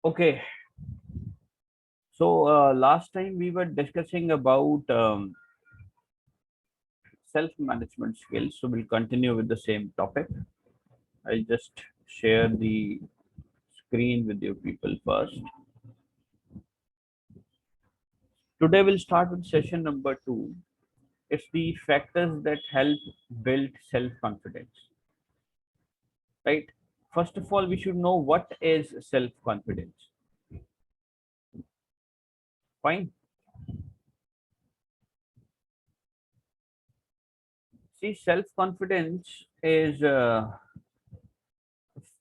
Okay, so last time we were discussing about self-management skills. So we'll continue with the same topic. I'll just share the screen with you people first. Today we'll start with session number 2. It's the factors that help build self-confidence. Right? First of all, we should know what is self-confidence. Fine. See, self-confidence is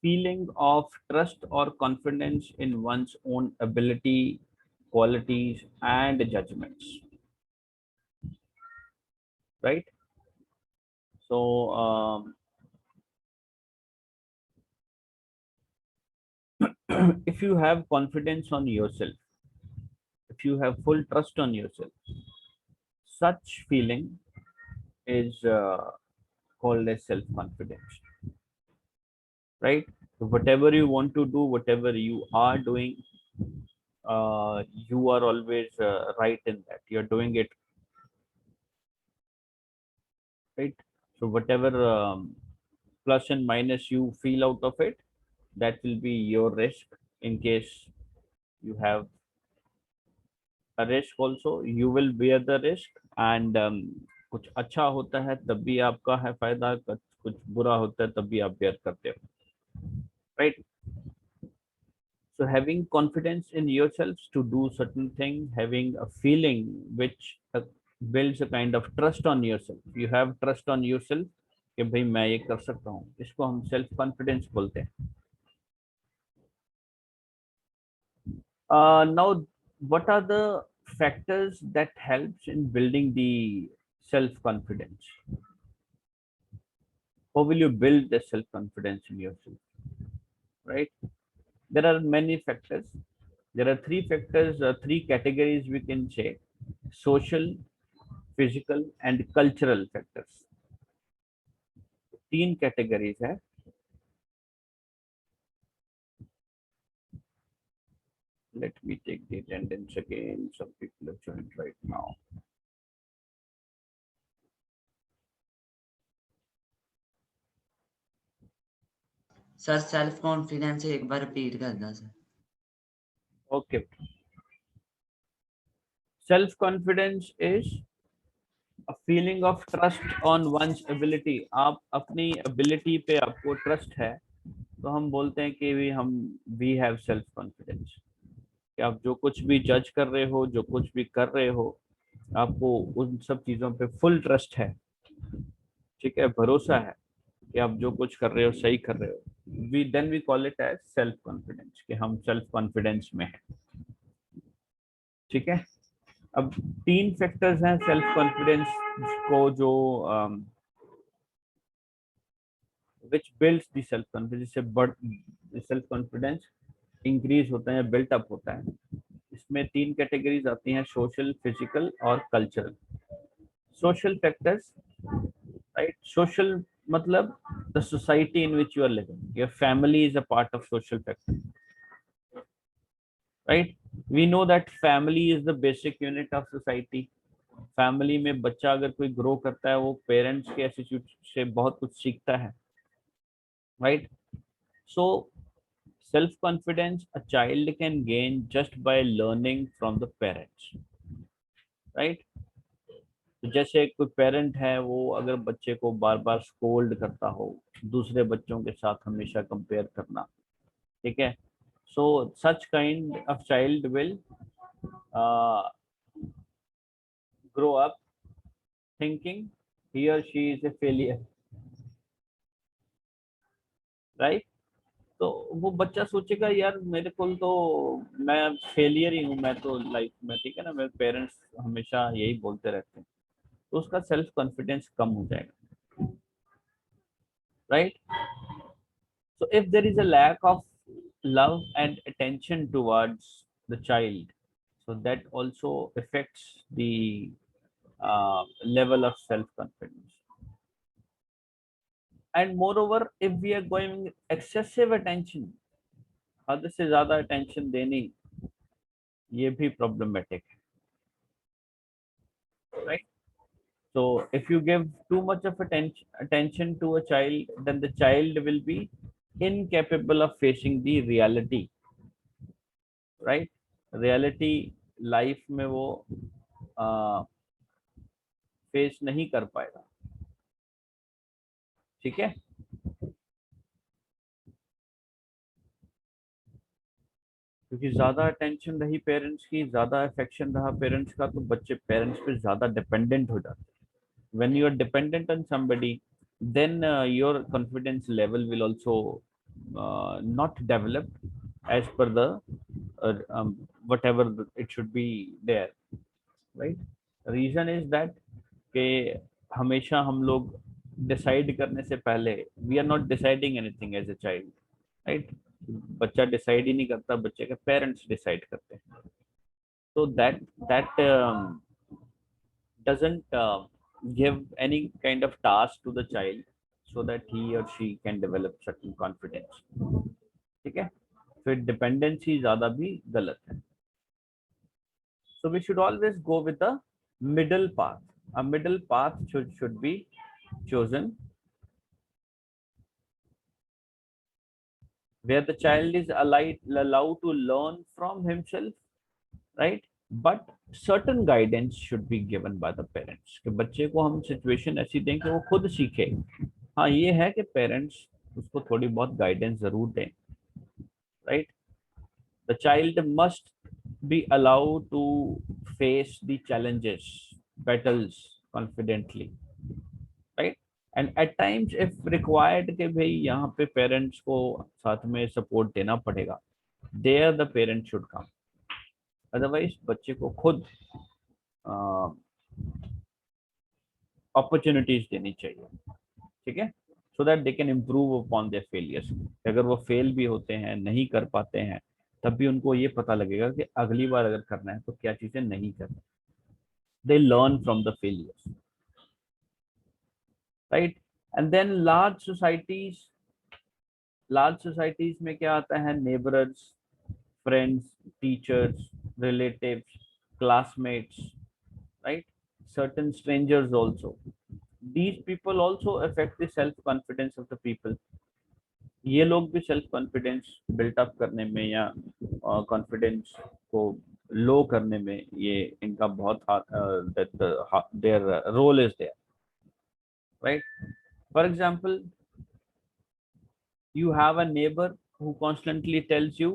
feeling of trust or confidence in one's own ability, qualities, and judgments. Right? So, if you have confidence on yourself, if you have full trust on yourself, such feeling is called as self confidence. Right? So whatever you want to do, whatever you are doing, you are always right in that. You're doing it right. So whatever plus and minus you feel out of it, that will be your risk. In case you have a risk also, you will bear the risk. And कुछ अच्छा होता है तब भी आपका है फायदा, कुछ बुरा होता है तब भी आप बेयर करते हो, right? So having confidence in yourselves to do certain thing, having a feeling which builds a kind of trust on yourself. You have trust on yourself कि भाई मैं ये कर सकता हूँ, इसको हम सेल्फ कॉन्फिडेंस बोलते हैं. Now, what are the factors that helps in building the self confidence? How will you build the self confidence in yourself? Right? There are many factors. There are three factors, three categories we can say: social, physical, and cultural factors. तीन categories है. Let me take the attendance again. Some people have joined right now. Sir self confidence एक बार repeat करना sir. Okay. Self confidence is a feeling of trust on one's ability. आप अपनी ability पे आपको trust है, तो हम बोलते हैं कि we have self confidence. कि आप जो कुछ भी जज कर रहे हो, जो कुछ भी कर रहे हो, आपको उन सब चीजों पे फुल ट्रस्ट है. ठीक है, भरोसा है कि आप जो कुछ कर रहे हो सही कर रहे हो. We call it as self confidence, कि हम सेल्फ कॉन्फिडेंस में हैं. ठीक है. अब तीन फैक्टर्स हैं सेल्फ कॉन्फिडेंस को, जो विच बिल्ड्स द सेल्फ कॉन्फिडेंस, से बढ़ सेल्फ कॉन्फिडेंस इंक्रीज होता है, बिल्ट अप होता है. इसमें तीन कैटेगरीज आती हैं: सोशल, फिजिकल और cultural. Social factors, right? Social मतलब the society in which you are living. Your family is a part of social factor, right? We know that family is the basic unit of society. Family में बच्चा अगर कोई grow करता है, वो parents के attitude से बहुत कुछ सीखता है, right? So self confidence a child can gain just by learning from the parents, right? तो जैसे कोई पेरेंट है, वो अगर बच्चे को बार बार स्कोल्ड करता हो, दूसरे बच्चों के साथ हमेशा कंपेयर करना, ठीक है, so such kind of child will grow up thinking he or she is a failure, right? तो वो बच्चा सोचेगा यार मेरे को तो, मैं फेलियर ही हूँ, मैं तो लाइफ में, ठीक है ना, मेरे पेरेंट्स हमेशा यही बोलते रहते हैं, तो उसका सेल्फ कॉन्फिडेंस कम हो जाएगा, right? So if there is a lack of love and attention towards the child, so that also affects the level of self confidence. And moreover, if we are going excessive attention हद से ज्यादा attention देनी ये भी problematic है, right? So if you give too much of attention to a child, then the child will be incapable of facing the reality, right? Reality life में वो face नहीं कर पाएगा, ठीक है? क्योंकि ज्यादा अटेंशन रही पेरेंट्स की, ज्यादा अफेक्शन रहा पेरेंट्स का, तो बच्चे पेरेंट्स पे ज्यादा डिपेंडेंट हो जाते हैं। When you are dependent on somebody, then your confidence level will also not develop as per the whatever it should be there, right? Reason is that कि हमेशा हम लोग डिसाइड करने से पहले, we are not deciding anything as a child, right? बच्चा decide ही नहीं करता, बच्चे के पेरेंट्स डिसाइड करते हैं। तो that doesn't give any kind of task to the child so that he or she can develop certain confidence, ठीक है? फिर डिपेंडेंसी ज्यादा भी गलत है। So we should always go with the middle path. A middle path should be chosen where the child is allowed to learn from himself, right? But certain guidance should be given by the parents कि बच्चे को हम situation ऐसी दें कि वो खुद सीखे। हाँ, ये है कि पेरेंट्स उसको थोड़ी बहुत गाइडेंस जरूर दें, right? The child must be allowed to face the challenges, battles confidently, right? And at times if required कि भाई यहाँ पे पेरेंट्स को साथ में सपोर्ट देना पड़ेगा, there the parent should come, otherwise बच्चे को खुद अपॉर्चुनिटीज देनी चाहिए, ठीक है? So that they can improve upon their failures. अगर वो फेल भी होते हैं, नहीं कर पाते हैं, तब भी उनको ये पता लगेगा कि अगली बार अगर करना है तो क्या चीजें नहीं करना। They learn from the failures, right? And then large societies में क्या आता है? Neighbours, friends, teachers, relatives, classmates, right? Certain strangers also, these people also affect the self confidence of the people। ये लोग भी सेल्फ कॉन्फिडेंस बिल्ट अप करने में या कॉन्फिडेंस को लो करने में ये इनका बहुत their role is there, right? For example, you have a neighbor who constantly tells you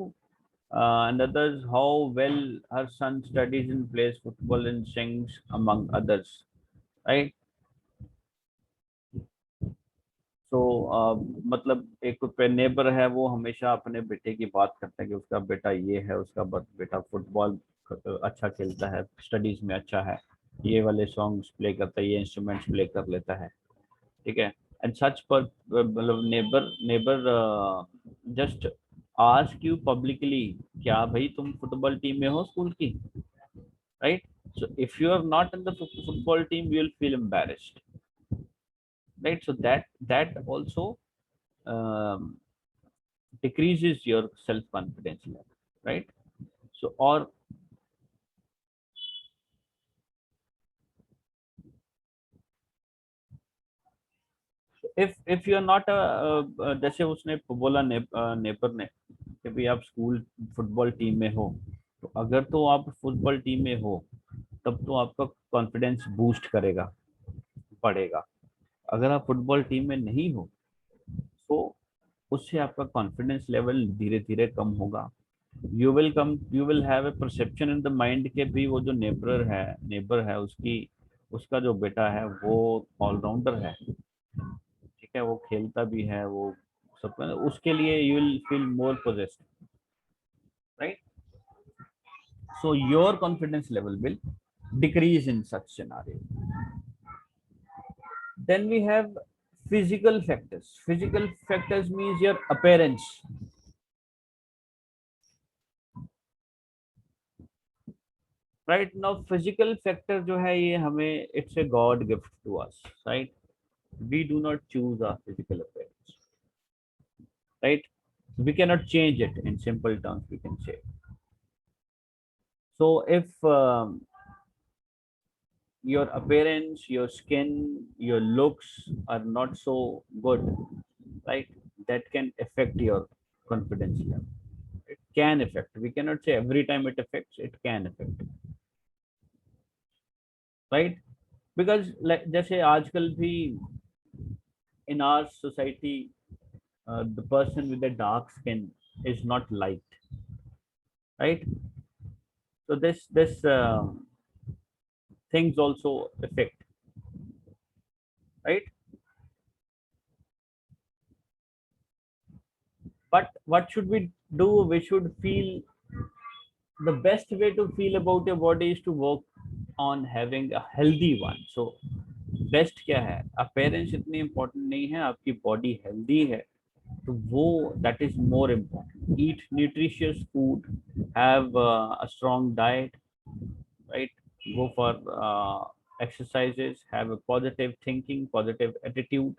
and others how well her son studies and plays football and sings among others, right? तो मतलब एक neighbour है, वो हमेशा अपने बेटे की बात करता है कि उसका बेटा ये है, उसका बेटा फुटबॉल अच्छा खेलता है, स्टडीज में अच्छा है, ये वाले सॉन्ग्स प्ले करता है, ये इंस्ट्रूमेंट्स प्ले कर लेता है, ठीक है? एंड सच पर मतलब neighbour neighbour just ask you publicly, क्या भाई तुम फुटबॉल टीम में हो स्कूल की, right? So if you are not in the football team you will feel embarrassed, right? So that also um, decreases your self confidence level, right? So or if you are not जैसे उसने बोला नेपर ने कि भाई आप school football team में हो, तो अगर तो आप फुटबॉल टीम में हो तब तो आपका कॉन्फिडेंस बूस्ट करेगा, बढ़ेगा। अगर आप फुटबॉल टीम में नहीं हो तो उससे आपका कॉन्फिडेंस लेवल धीरे धीरे कम होगा। You will have a perception in the mind के भी वो जो नेबर है उसका जो बेटा है वो ऑलराउंडर है, ठीक है? वो खेलता भी है, वो सब, उसके लिए you will feel more possessed, right? So your confidence level will decrease in such scenario। Then we have physical factors। Physical factors means your appearance, right? Now physical factor जो है ये हमें, it's a God gift to us, right? We do not choose our physical appearance, right? We cannot change it in simple terms, we can say. So if your appearance, your skin, your looks are not so good, right? That can affect your confidence level. It can affect. We cannot say every time it affects, it can affect, right? Because like जैसे आजकल भी in our society, the person with the dark skin is not liked, right? So this things also affect, right? But what should we do? We should feel, the best way to feel about your body is to work on having a healthy one. So best क्या है, appearance इतनी important नहीं है, आपकी body healthy है तो वो that is more important. Eat nutritious food, have a strong diet, right? Go for exercises, have a positive thinking, positive attitude,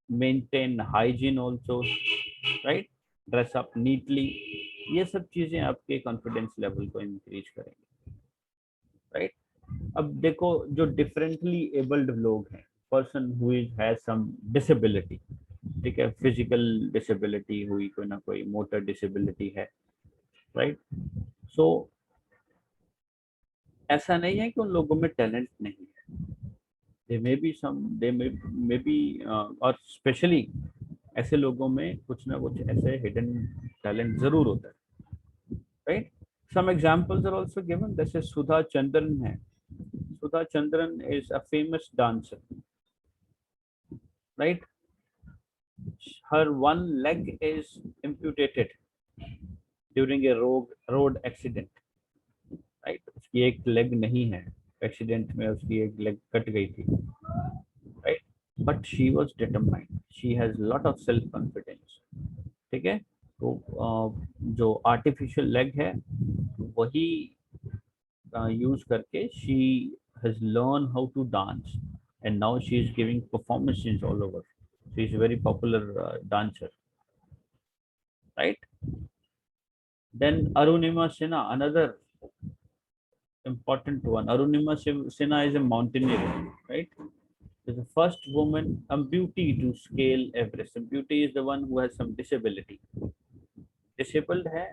maintain hygiene also, right? Dress up neatly. ये सब चीजें आपके कॉन्फिडेंस लेवल को increase करेंगे, right? अब देखो, जो differently abled लोग हैं, person who has some disability, ठीक है, फिजिकल डिसेबिलिटी हुई, कोई ना कोई मोटर डिसेबिलिटी है, राइट? सो ऐसा नहीं है कि उन लोगों में टैलेंट नहीं है. They may be some, they may be, और स्पेशली ऐसे लोगों में कुछ ना कुछ ऐसे हिडन टैलेंट जरूर होता है, right? Some examples are also given. जैसे सुधा चंद्रन है. Sudha Chandran is a famous dancer, right? Her one leg is amputated during a road accident, right? उसकी एक लेग नहीं है, एक्सीडेंट में उसकी एक लेग कट गई थी, right? But she was determined. She has lot of self confidence. ठीक है? तो जो आर्टिफिशियल लेग है वही यूज करके she has learned how to dance, and now she is giving performances all over. She is a very popular dancer, right? Then Arunima Sinha, another important one. Arunima Sinha is a mountaineer, right? Is the first woman amputee to scale Everest. Amputee is the one who has some disability. Disabled है,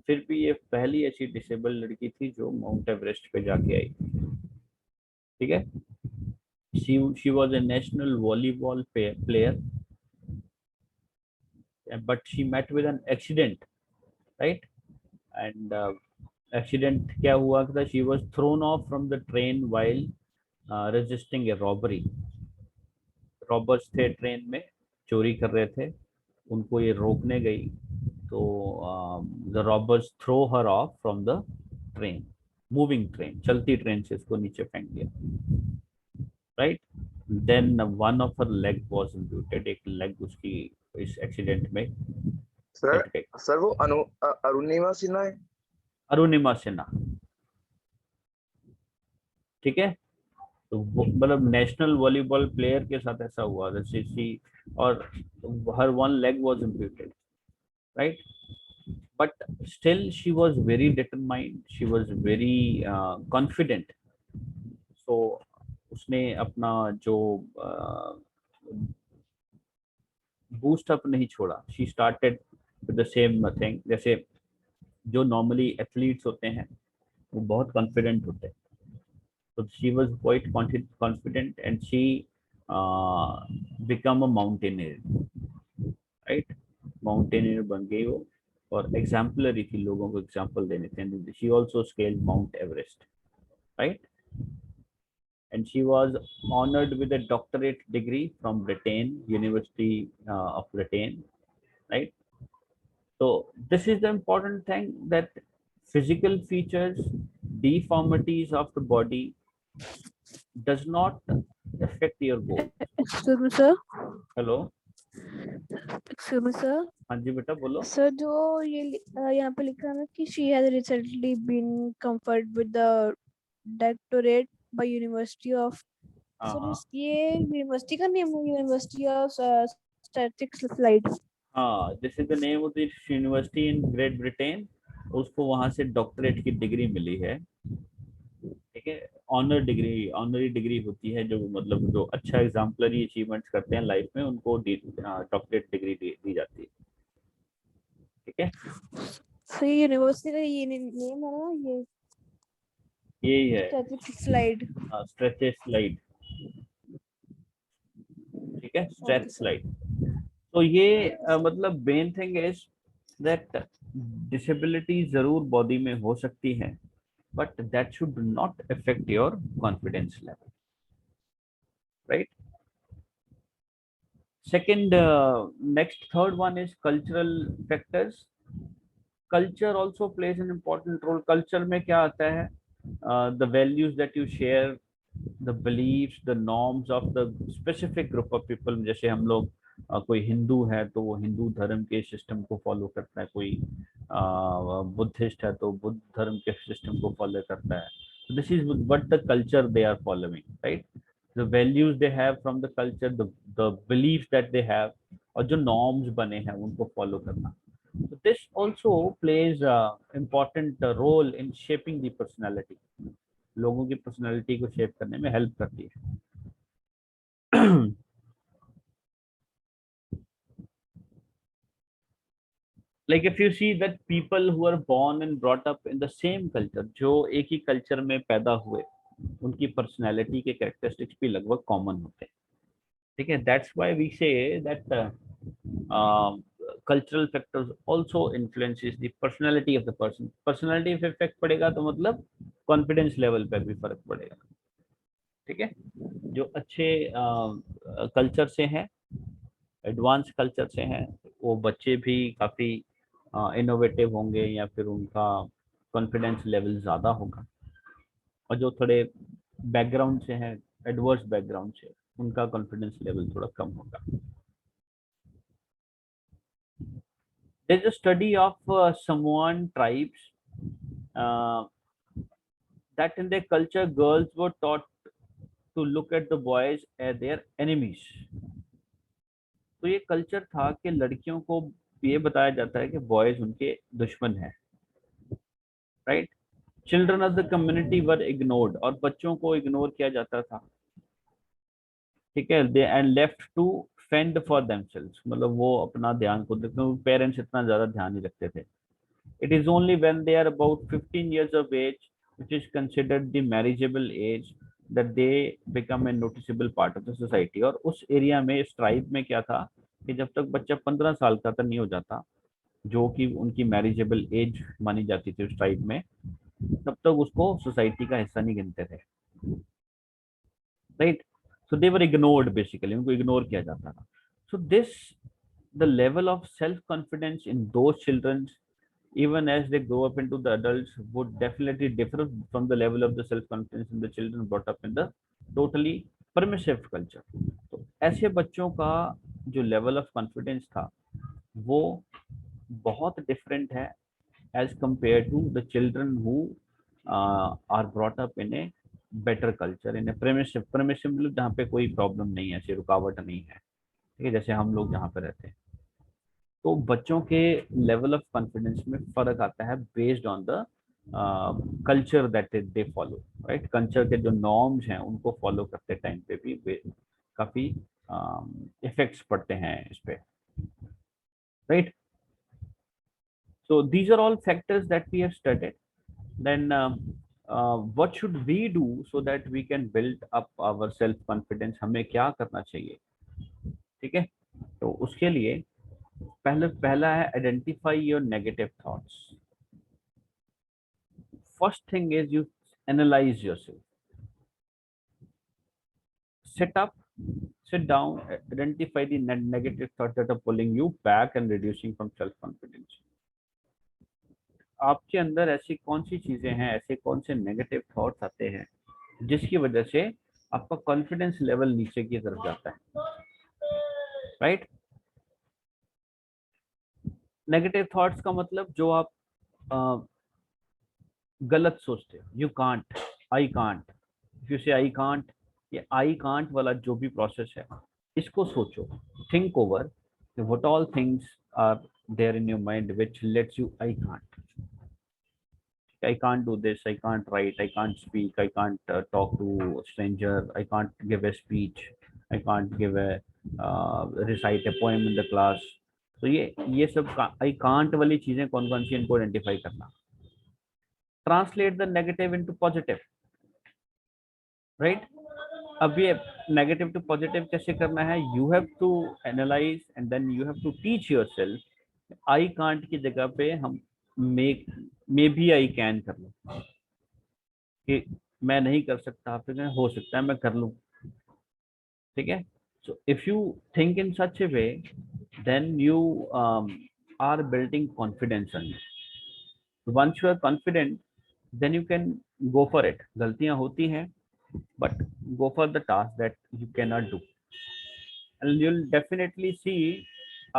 फिर भी ये पहली ऐसी disabled लड़की थी जो mount Everest पे जाके आई, ठीक है? She was a national volleyball player, but she met with an accident, right? And accident क्या हुआ था, she was thrown of from the train while resisting A robbery. Robbers थे ट्रेन में, चोरी कर रहे थे, उनको ये रोकने गई तो the robbers throw her off from the train, moving train, चलती ट्रेन से इसको नीचे फेंक दिया, right? Then one of her leg was amputated, एक लेग उसकी इस एक्सीडेंट में सर कट गई. सर वो अरुणिमा सिन्हा है. अरुणिमा सिन्हा, ठीक है? तो मतलब नेशनल वॉलीबॉल प्लेयर के साथ ऐसा हुआ, और her one leg was amputated, right? But still she was very determined, she was very confident. So उसने अपना जो बूस्ट अप नहीं छोड़ा. She started with the same thing. जैसे जो नॉर्मली एथलीट्स होते हैं वो बहुत कॉन्फिडेंट होते हैं, so she was quite confident, and she become a mountaineer, right? Mountaineer बन गई वो, और exemplary थी, लोगों को एग्जाम्पल देने थे. She also scaled Mount Everest, right? And she was honored with a doctorate degree from Britain, University of Britain, right? So this is the important thing, that physical features, deformities of the body does not affect your goal. Excuse me, sir. Hello, Excuse me, sir. हाँ जी बेटा बोलो. Sir, जो ये यहाँ पे लिखा है ना कि she has recently been conferred with the doctorate by University of. हाँ Sir, हाँ, ये यूनिवर्सिटी का नेम है, यूनिवर्सिटी ऑफ स्टैटिक्स स्लाइड. हाँ, this is the name of this university in great Britain. उसको वहां से डॉक्टरेट की डिग्री मिली है। ठीक है, ऑनरी डिग्री होती है, जो मतलब जो अच्छा एग्जाम्पलरी अचीवमेंट्स करते हैं लाइफ में, उनको डॉक्टरेट डिग्री दी जाती है। ठीक है, So ये यूनिवर्सिटी का ये नेम है ना, ये यही है स्टैटिस्टिक स्लाइड। Stretches slide. ठीक है, ओके स्ट्रेच सर। स्लाइड। तो ये मतलब main thing is that disability जरूर बॉडी में हो सकती है, but that should not affect your confidence level, right? Second, next third one is cultural factors. Culture also plays an important role. Culture में क्या आता है? The values that you share, the beliefs, the norms of the specific group of people. जैसे हम लोग कोई हिंदू है तो वो हिंदू धर्म के सिस्टम को फॉलो करता है, कोई बुद्धिस्ट है तो बुद्ध धर्म के सिस्टम को फॉलो करता है. This is what the culture they are following, right? The values they have from the culture, the beliefs that they have, और जो norms बने हैं उनको follow करना. So this also plays a important role in shaping the personality. लोगों की personality को shape करने में help करती है. Like if you see that people who are born and brought up in the same culture, जो एक ही culture में पैदा हुए, उनकी personality के characteristics भी लगभग common होते हैं. ठीक है, that's why we say that cultural factors also influences the personality of the person. Personality पे effect पड़ेगा तो मतलब confidence level पे भी फर्क पड़ेगा. ठीक है, जो अच्छे कल्चर से हैं, एडवांस कल्चर से हैं, वो बच्चे भी काफ़ी इनोवेटिव होंगे या फिर उनका कॉन्फिडेंस लेवल ज़्यादा होगा. और जो थोड़े बैकग्राउंड से हैं, एडवर्स बैकग्राउंड से, उनका कॉन्फिडेंस लेवल थोड़ा कम होगा. There's a study of Samoan tribes uh, that in their culture, girls were taught to look at the boys as their enemies. तो ये कल्चर था कि लड़कियों को ये बताया जाता है कि बॉयज उनके दुश्मन हैं, right? Children of the community were ignored, और बच्चों को इग्नोर किया जाता था. ठीक है, they and left to fend for themselves, मतलब वो अपना ध्यान खुद रखते, पेरेंट्स इतना ज्यादा ध्यान नहीं रखते थे. It is only when they are about 15 years of age, which is considered the marriageable age, that they become a noticeable part of the society. और उस एरिया में, इस ट्राइब में क्या था कि जब तक बच्चा 15 साल का नहीं हो जाता, जो कि उनकी मैरिजेबल एज मानी जाती थी उस ट्राइब में, तब तक उसको सोसाइटी का हिस्सा नहीं गिनते थे, राइट? सो दे वर इग्नोर्ड, बेसिकली उनको इग्नोर किया जाता था. So this, the level of self confidence in those children, even as they grow up into the adults, would definitely differ from the level of the self confidence in the children brought up in the totally permissive culture. तो ऐसे बच्चों का जो level of confidence था वो बहुत different है as compare to the children who are brought up in a better culture, in a permissive मतलब जहाँ पे कोई प्रॉब्लम नहीं है, ऐसी रुकावट नहीं है. ठीक है, जैसे हम लोग जहाँ पे रहते हैं. तो बच्चों के लेवल ऑफ कॉन्फिडेंस में फर्क आता है based on the culture that they follow, right? Culture के जो नॉर्म्स हैं उनको फॉलो करते टाइम पे भी काफी इफेक्ट्स पड़ते हैं इस पे, right? So these are all factors that we have studied. Then what should we do so that we can build up our self confidence? हमें क्या करना चाहिए? ठीक है, तो उसके लिए पहला है identify your negative thoughts. First thing is you analyze yourself. Sit down, identify the negative thoughts that are pulling you back and reducing from self-confidence. आपके अंदर ऐसी कौन सी चीजें हैं, ऐसे कौन से नेगेटिव थॉट्स आते हैं जिसकी वजह से आपका कॉन्फिडेंस लेवल नीचे की तरफ जाता है, राइट? नेगेटिव थॉट्स का मतलब जो आप गलत सोचते हो. You can't, I can't. If you से आई कांट, ये आई कांट वाला जो भी प्रोसेस है, इसको सोचो, think over what all things are there in your mind which lets you I can't do this, I can't write, I can't speak, I can't talk to a stranger, I can't give a speech, I can't give a recite a poem in the class. तो ये सब I can't वाली चीजें कौन कौन सी इनको identify करना. Translate the negative into positive, right. अब ये नेगेटिव टू पॉजिटिव कैसे करना है? You have to analyze and then you have to teach yourself. I can't की जगह पे हम मे बी आई कैन कर लो, कि मैं नहीं कर सकता, फिर हो सकता है मैं कर लूं. ठीक है. So if you think in such a way, then you are building confidence on you. Once you are confident, then you can go for it. गलतियां होती हैं, but go for the task that you cannot do, and you'll definitely see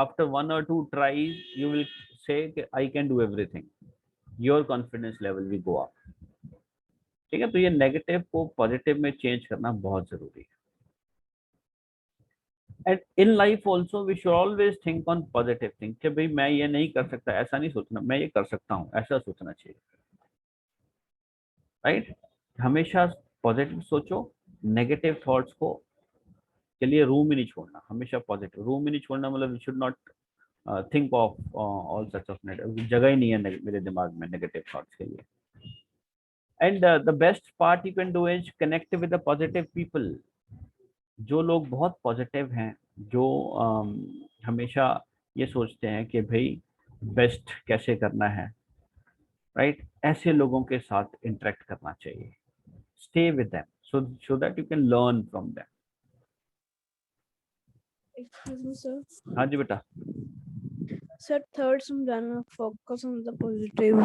after 1 or 2 tries you will say I can do everything. Your confidence level will go up. ठीक है. तो ये negative को positive में change करना बहुत जरूरी है. And in life also we should always think on positive thing, कि भाई मैं ये नहीं कर सकता, ऐसा नहीं सोचना, मैं ये कर सकता हूँ, ऐसा सोचना चाहिए. राइट. हमेशा पॉजिटिव सोचो, नेगेटिव थॉट्स को के लिए रूम ही नहीं छोड़ना. हमेशा पॉजिटिव. रूम ही नहीं छोड़ना मतलब you should not think of all such of negative. जगह ही नहीं है मेरे दिमाग में नेगेटिव थॉट्स के लिए. And the best part you can do is connect with the positive people. जो लोग बहुत पॉजिटिव हैं, जो हमेशा ये सोचते हैं कि भाई बेस्ट कैसे करना है, राइट. ऐसे लोगों के साथ इंटरेक्ट करना चाहिए. Stay with them so that you can learn from them. Excuse me, sir. हाँ जी बेटा. Sir, third समझाना, focus on the positive.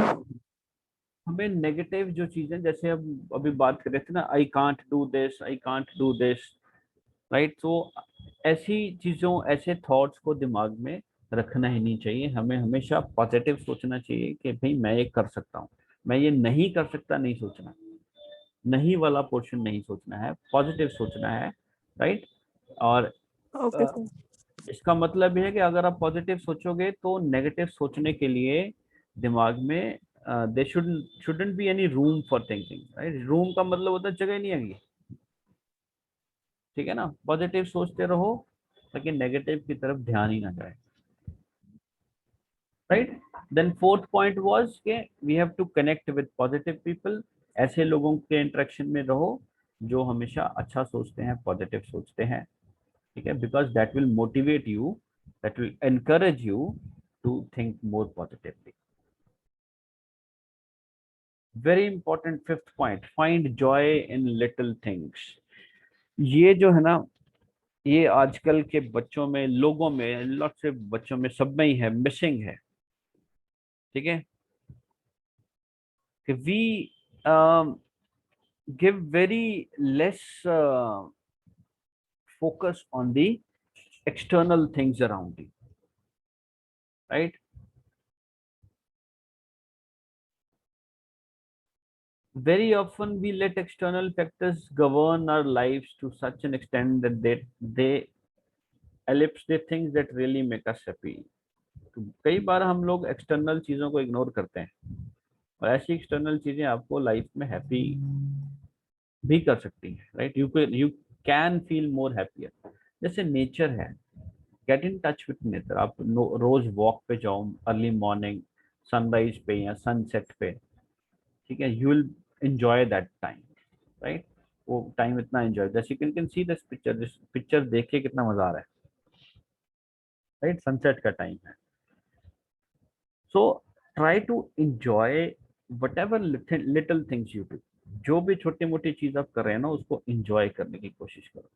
हमें नेगेटिव जो चीजें, जैसे हम अभी बात कर रहे थे ना, I can't do this, I can't do this, right. तो ऐसी चीजों, ऐसे थॉट्स को दिमाग में रखना ही नहीं चाहिए. हमें हमेशा पॉजिटिव सोचना चाहिए कि भाई मैं ये कर सकता हूँ. मैं ये नहीं कर सकता नहीं सोचना, नहीं वाला पोर्शन नहीं सोचना है, पॉजिटिव सोचना है, राइट. और Okay, sir. इसका मतलब ये है कि अगर आप पॉजिटिव सोचोगे तो नेगेटिव सोचने के लिए दिमाग में दे shouldn't be any room for thinking, right. Room का मतलब होता है जगह नहीं है. ठीक है ना. पॉजिटिव सोचते रहो ताकि नेगेटिव की तरफ ध्यान ही ना जाए, right. Then fourth point was के we have to connect with positive people. ऐसे लोगों के इंटरेक्शन में रहो जो हमेशा अच्छा सोचते हैं, पॉजिटिव सोचते हैं. ठीक है. Because that will motivate you, that will encourage you to think more positively. Very important fifth point, find joy in little things. ये जो है ना, ये आजकल के बच्चों में, लोगों में, लॉट से बच्चों में, सब में ही है, मिसिंग है. ठीक है. कि we give very less focus on the external things around you, right. Very often we let external factors govern our lives to such an extent that they ellipse the things that really make us happy. तो कई बार हम लोग external चीजों को ignore करते हैं, और ऐसी एक्सटर्नल चीजें आपको लाइफ में हैप्पी भी कर सकती हैं, right. You can feel more happier. जैसे नेचर है, get in touch with nature. आप रोज वॉक पे जाओ, अर्ली मॉर्निंग, सनराइज पे या सनसेट पे. ठीक है. You will enjoy that time, right. वो टाइम इतना एंजॉय, जैसे you can see this picture देख के कितना मजा आ रहा है, राइट. सनसेट का टाइम है. So try to enjoy whatever little things you do. जो भी छोटी मोटी चीज आप कर रहे हैं ना, उसको एंजॉय करने की कोशिश करो.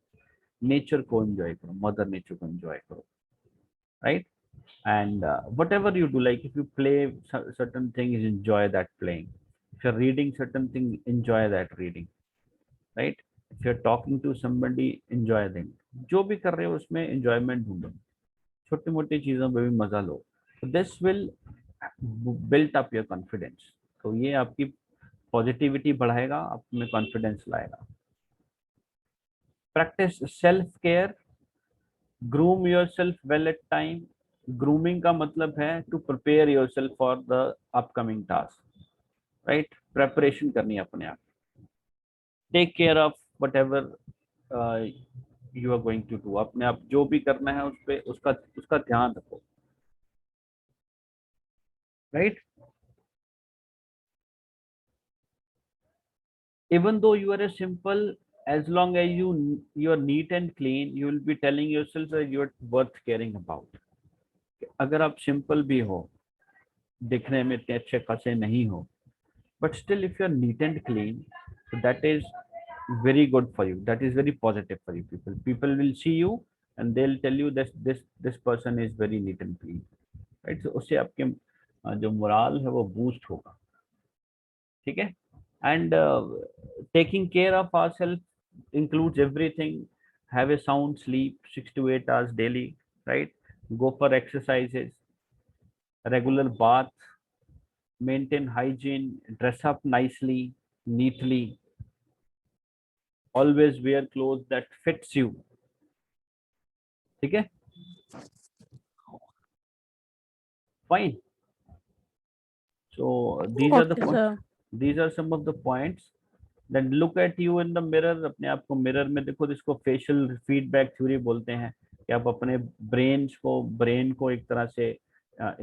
नेचर को एंजॉय करो, मदर नेचर को एंजॉय करो, right. And whatever you do, like if you play certain things, enjoy that playing. If you're reading certain things, enjoy that reading, right. If you're talking to somebody, enjoy them. जो भी कर रहे हो उसमें enjoyment ढूंढो, छोटी मोटी चीजों में भी मजा लो. So this will build up your confidence. तो ये आपकी पॉजिटिविटी बढ़ाएगा, आप में कॉन्फिडेंस लाएगा. Practice self care, groom yourself well at time, grooming का मतलब है to prepare yourself for the upcoming task, right? Preparation करनी है अपने आप। Take care of whatever you are going to do, अपने आप जो भी करना है उस पे उसका उसका ध्यान रखो, right? Even though you are a simple, as long as you are neat and clean, you will be telling yourself that you are worth caring about. अगर आप सिंपल भी हो, दिखने में इतने अच्छे खासे नहीं हो, but still if you are neat and clean, so that is very good for you, that is very positive for you. People will see you and they'll tell you that this person is very neat and clean, right? So उससे आपके जो moral है वो boost होगा, ठीक है? And taking care of ourselves includes everything. Have a sound sleep, 6 to 8 hours daily, right? Go for exercises, regular bath, maintain hygiene, dress up nicely, neatly, always wear clothes that fits you, ठीक है? Fine. So these are the Okay, points. sir. These are some of the points. Then look at you in the mirror. अपने आप को mirror में देखो, जिसको facial feedback theory बोलते हैं, कि आप अपने ब्रेन को एक तरह से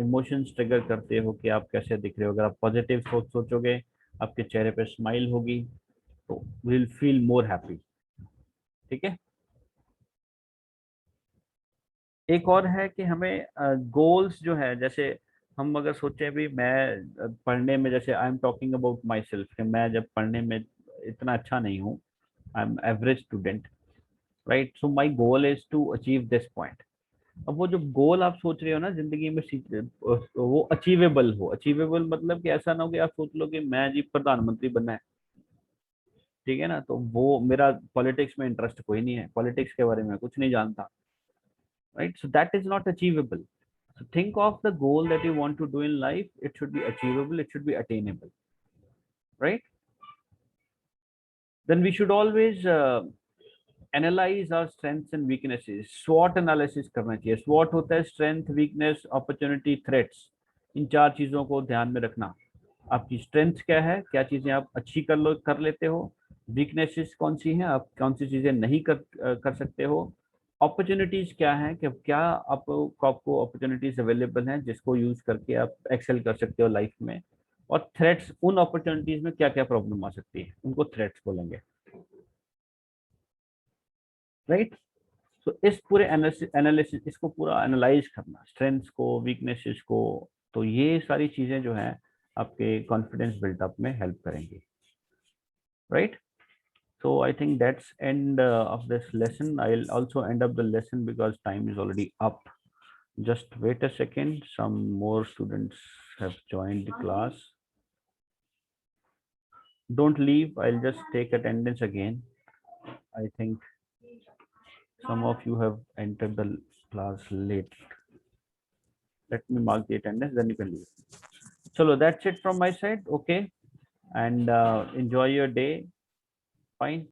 इमोशंस ट्रिगर करते हो कि आप कैसे दिख रहे हो। अगर आप पॉजिटिव सोचोगे, आपके चेहरे पे स्माइल होगी, तो विल फील मोर हैप्पी, ठीक है? एक और है कि हमें गोल्स जो है, जैसे हम अगर सोचें भी, मैं पढ़ने में, जैसे I am talking about myself, कि मैं जब पढ़ने में इतना अच्छा नहीं हूँ, I am average student, right? So my goal is to achieve this point. अब वो जो गोल आप सोच रहे हो ना जिंदगी में, वो अचीवेबल हो। अचीवेबल मतलब कि ऐसा ना हो कि आप सोच लो कि मैं जी प्रधानमंत्री बनना है, ठीक है ना, तो वो मेरा पॉलिटिक्स में इंटरेस्ट कोई नहीं है, पॉलिटिक्स के बारे में कुछ नहीं जानता, right? So that is not achievable. So think of the goal that you want to do in life. It should be achievable, it should be attainable, right? Then we should always analyze our strengths and weaknesses. SWOT analysis करना चाहिए। SWOT होता है strength, weakness, opportunity, threats। इन 4 चीजों को ध्यान में रखना। आपकी स्ट्रेंथ क्या है, क्या चीजें आप अच्छी कर लेते हो, वीकनेसेस कौन सी हैं, आप कौन सी चीजें नहीं कर सकते हो, अपॉर्चुनिटीज क्या है, कि क्या आपको अपॉर्चुनिटीज अवेलेबल हैं जिसको यूज करके आप एक्सेल कर सकते हो लाइफ में, और थ्रेट्स, उन अपॉर्चुनिटीज में क्या क्या प्रॉब्लम आ सकती है, उनको थ्रेट्स बोलेंगे, राइट? तो इस पूरे एनालिसिस, इसको पूरा एनालाइज करना, स्ट्रेंथ्स को, वीकनेसेस को, तो ये सारी चीजें जो है आपके कॉन्फिडेंस बिल्टअप में हेल्प करेंगी, right? So I think that's end of this lesson. I'll also end up the lesson because time is already up. Just wait a second. Some more students have joined the class. Don't leave. I'll just take attendance again. I think some of you have entered the class late. Let me mark the attendance, then you can leave. So that's it from my side. Okay. And enjoy your day. Fine.